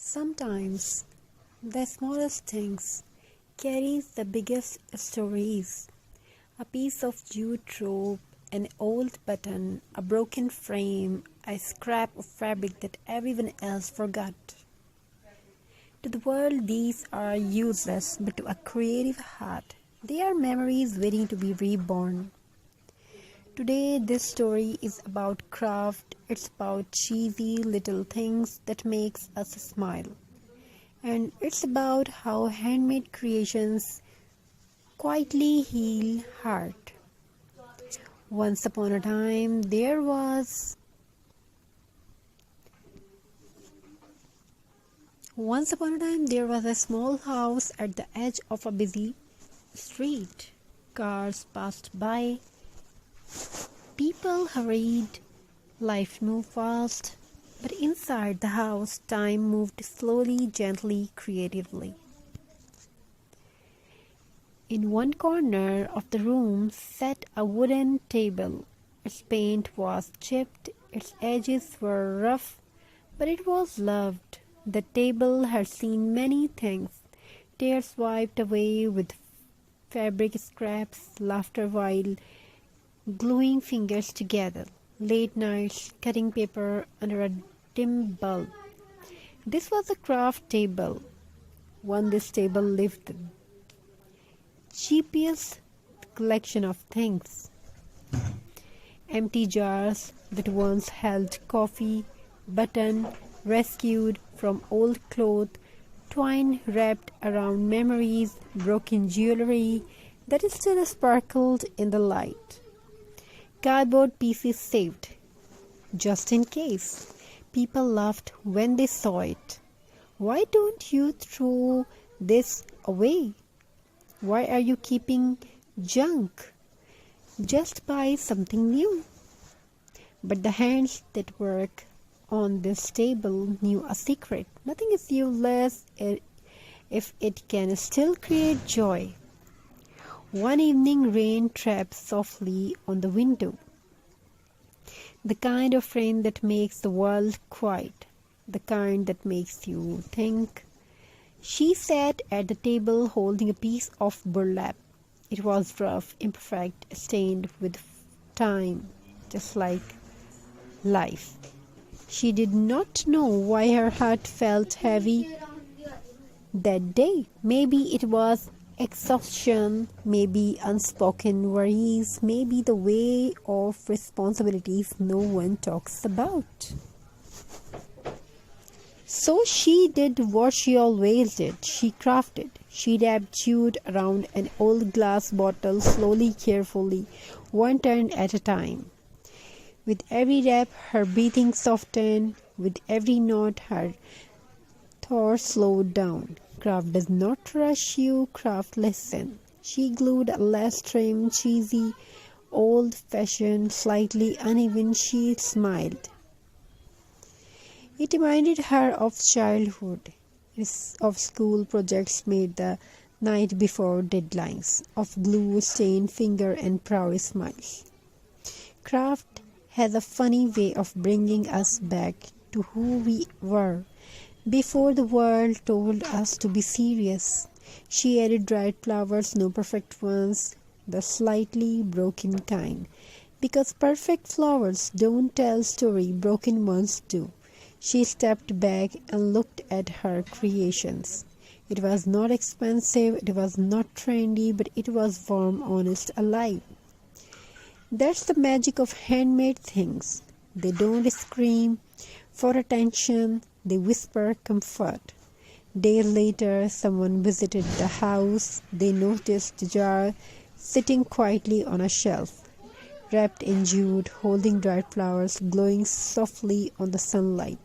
Sometimes the smallest things carries the biggest stories. A piece of jute rope, an old button, a broken frame, a scrap of fabric that everyone else forgot. To the world, these are useless, but to a creative heart, they are memories waiting to be reborn. Today, this story is about craft. It's about cheesy little things that makes us smile. And it's about how handmade creations quietly heal heart. Once upon a time, there was a small house at the edge of a busy street. Cars passed by, people hurried, life moved fast, but inside the house, time moved slowly, gently, creatively. In one corner of the room sat a wooden table. Its paint was chipped, its edges were rough, but it was loved. The table had seen many things, tears wiped away with fabric scraps, laughter while gluing fingers together, late nights cutting paper under a dim bulb. This was a craft table. On this table lived the cheapest collection of things. Empty jars that once held coffee, button rescued from old cloth, twine wrapped around memories, broken jewelry that still sparkled in the light. Cardboard pieces saved, just in case. People laughed when they saw it. Why don't you throw this away? Why are you keeping junk? Just buy something new. But the hands that work on this table knew a secret. Nothing is useless if it can still create joy. One evening, rain tapped softly on the window. The kind of rain that makes the world quiet, the kind that makes you think. She sat at the table holding a piece of burlap. It was rough, imperfect, stained with time, just like life. She did not know why her heart felt heavy that day. Maybe it was exhaustion, maybe unspoken worries, maybe the weight of responsibilities no one talks about. So she did what she always did. She crafted. She wrapped jute around an old glass bottle slowly, carefully, one turn at a time. With every wrap, her breathing softened. With every knot, her thoughts slowed down. Craft does not rush you, craft listen. She glued a less trim, cheesy, old-fashioned, slightly uneven. She smiled. It reminded her of childhood, of school projects made the night before deadlines, of glue-stained finger and proud smiles. Craft has a funny way of bringing us back to who we were before the world told us to be serious. She added dried flowers, no perfect ones, the slightly broken kind. Because perfect flowers don't tell story, broken ones do. She stepped back and looked at her creations. It was not expensive, it was not trendy, but it was warm, honest, alive. That's the magic of handmade things. They don't scream for attention, they whisper comfort. Days later, someone visited the house. They noticed the jar sitting quietly on a shelf, wrapped in jute, holding dried flowers, glowing softly on the sunlight.